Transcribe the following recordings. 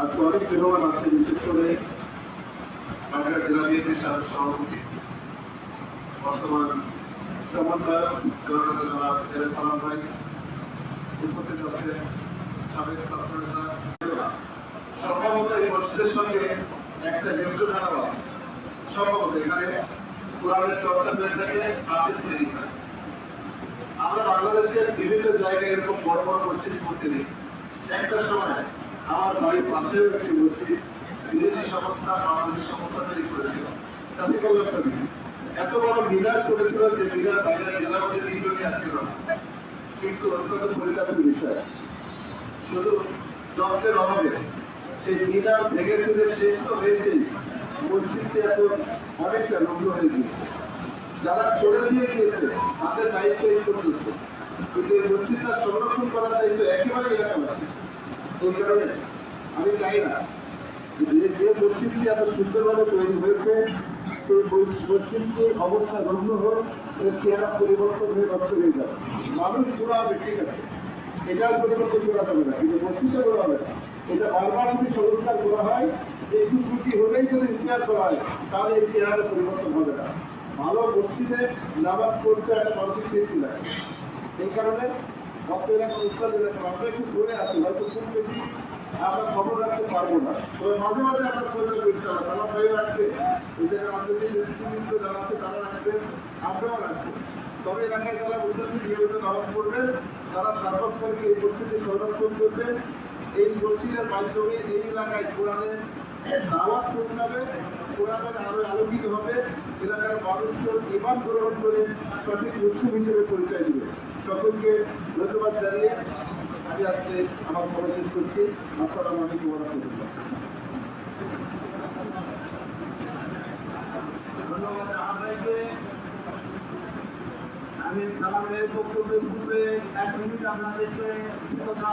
আজকে অনেক মেহমান আছে, বিশেষ করে ঢাকা জেলা বিএনপির সাবেক সভাপতি বর্তমান সমন্বয়ক জনাব সালাম ভাই, উপস্থিত আছেন সাবেক ছাত্র নেতা। সম্ভবত এই মসজিদের সঙ্গে একটা যোগসূত্র আছে। সম্ভবত এখানে কোরআনের চর্চা হয়ে থাকে, হাদিস তৈরি হয়। আমরা বাংলাদেশের বিভিন্ন জায়গায় এরকম বড় বড় মসজিদ করতে নেই। একটা সময় আমার বাড়ির পাশেও একটি মসজিদ বিদেশি সংস্থা, বাংলাদেশি সংস্থা তৈরি করেছিল। তাতে কল্যাণ সমিতি এত বড় মিনার করেছিল যে মিনার বাইরে জেলার মধ্যে দ্বিতীয় ছিল না। কিন্তু অত্যন্ত পরিতাপের বিষয়, শুধু যন্ত্রের অভাবে সেই মিনার ভেঙে চুরে শেষ তো হয়েছেই, মসজিদটি এখন অনেকটা নগ্ন হয়ে গিয়েছে। যারা করে দিয়ে গিয়েছে তাদের দায়িত্ব এই পর্যন্ত, কিন্তু এই মসজিদটা সংরক্ষণ করার দায়িত্ব একেবারে এলাকাবাসী। এই কারণে আমি চাই না যে মসজিদটি এত সুন্দরভাবে তৈরি হয়েছে সেই মসজিদটির অবস্থা রুগ্ন হোক, চেহারা পরিবর্তন হয়ে নষ্ট হয়ে যাবে। মানুষ গুলো হবে, ঠিক আছে, এটার পরিবর্তন করা যাবে না, কিন্তু মসজিদটা করা হবে না। এটা বারবার যদি সংস্কার করা হয়, একটু ত্রুটি হলেই যদি রিপেয়ার করা হয়, তাহলে এই চেহারা পরিবর্তন হবে না। ভালো মসজিদে নামাজ পড়তে একটা মানসিক তৃপ্তি লাগে। এই কারণে অত্র এলাকার উৎসাহ আমরা একটু দূরে আছি, হয়তো খুব বেশি আমরা খবর রাখতে পারবো না, তবে মাঝে মাঝে আমরা প্রয়োজন করছি। সালাম ভাইও রাখবে, এই জায়গায় রাজনীতি নেতৃবৃন্দ যারা আছে তারা রাখবেন, আমরাও রাখবো। তবে এলাকায় যারা মুসলিম নিয়মিত নামাজ পড়বেন, তারা সার্বক্ষণিক এই মসজিদটি সংরক্ষণ করবেন। এই মসজিদের মাধ্যমে এই এলাকায় কোরআনের দাওয়াত পৌঁছাবে, কোরআনের আলো আলোকিত হবে, এলাকার মানুষজন ইমান গ্রহণ করে সঠিক মুসলিম হিসেবে পরিচয় দিবে। সকলকে ধন্যবাদ জানিয়ে আমি আজকে আমার কথা শেষ করছি। আসসালামু আলাইকুম ওয়া রাহমাতুল্লাহ। ধন্যবাদ আপনাকে। আমি সালামের বক্তব্যের পূর্বে 1 মিনিট আপনাদেরকে কথা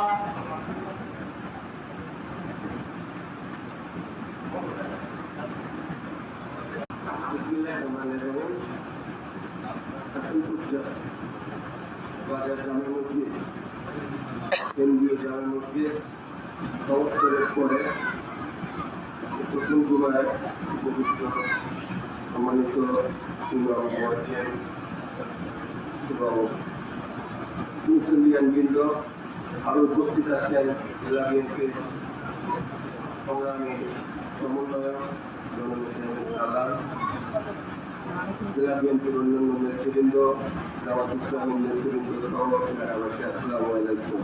কেন্দ্রীয় গ্রামের মধ্যে সংস্কারের পরে কুসুমকুমার উপযুক্ত সম্মানিত এবং মুসলিয়ান বৃন্দ আরো উপস্থিত আছেন জেলা বিএনপির সংগ্রামী সমন্বয়ক সালাম, জেলা বিএনপির অন্যান্য নেতৃবৃন্দ, জামাত ইসলামের নেতৃবৃন্দ সহ এলাকাবাসী, আসসালামু আলাইকুম।